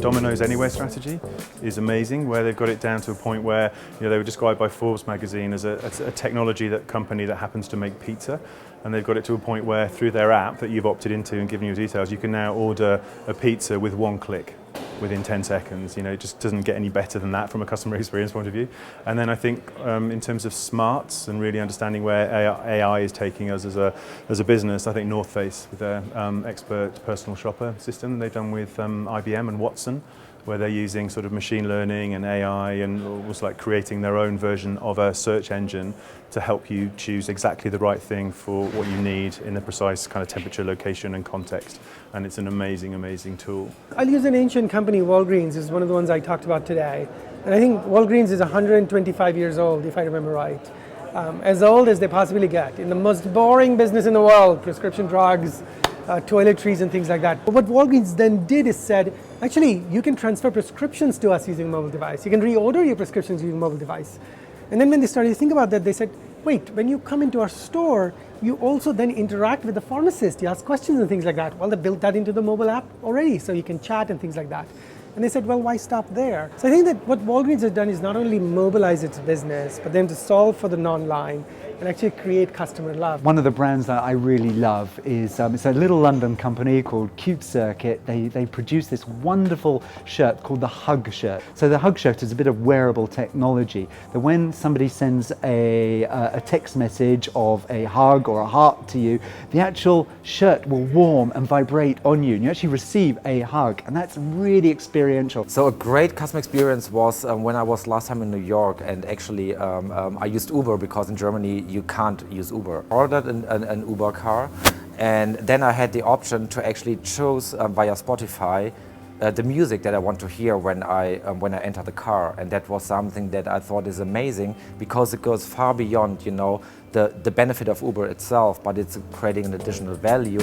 Domino's Anywhere strategy is amazing, where they've got it down to a point where they were described by Forbes magazine as a technology company that happens to make pizza. And they've got it to a point where through their app that you've opted into and given you details, you can now order a pizza with one click within 10 seconds. It just doesn't get any better than that from a customer experience point of view. And then I think in terms of smarts and really understanding where AI is taking us as a business, I think North Face with their expert personal shopper system they've done with IBM and Watson, where they're using sort of machine learning and AI and almost like creating their own version of a search engine to help you choose exactly the right thing for what you need in the precise kind of temperature, location and context. And it's an amazing, amazing tool. I'll use an ancient company, Walgreens, is one of the ones I talked about today. And I think Walgreens is 125 years old, if I remember right. As old as they possibly get. In the most boring business in the world, prescription drugs, toiletries and things like that. But what Walgreens then did is said, actually, you can transfer prescriptions to us using a mobile device. You can reorder your prescriptions using a mobile device. And then when they started to think about that, they said, wait, when you come into our store, you also then interact with the pharmacist. You ask questions and things like that. Well, they built that into the mobile app already, so you can chat and things like that. And they said, well, why stop there? So I think that what Walgreens has done is not only mobilize its business, but then to solve for the non-line and actually create customer love. One of the brands that I really love is it's a little London company called Cute Circuit. They produce this wonderful shirt called the Hug shirt. So the Hug shirt is a bit of wearable technology that when somebody sends a text message of a hug or a heart to you, the actual shirt will warm and vibrate on you and you actually receive a hug, and that's really experiential. So a great customer experience was when I was last time in New York, and actually I used Uber because in Germany you can't use Uber. I ordered an Uber car, and then I had the option to actually choose via Spotify the music that I want to hear when I enter the car, and that was something that I thought is amazing because it goes far beyond the benefit of Uber itself, but it's creating an additional value.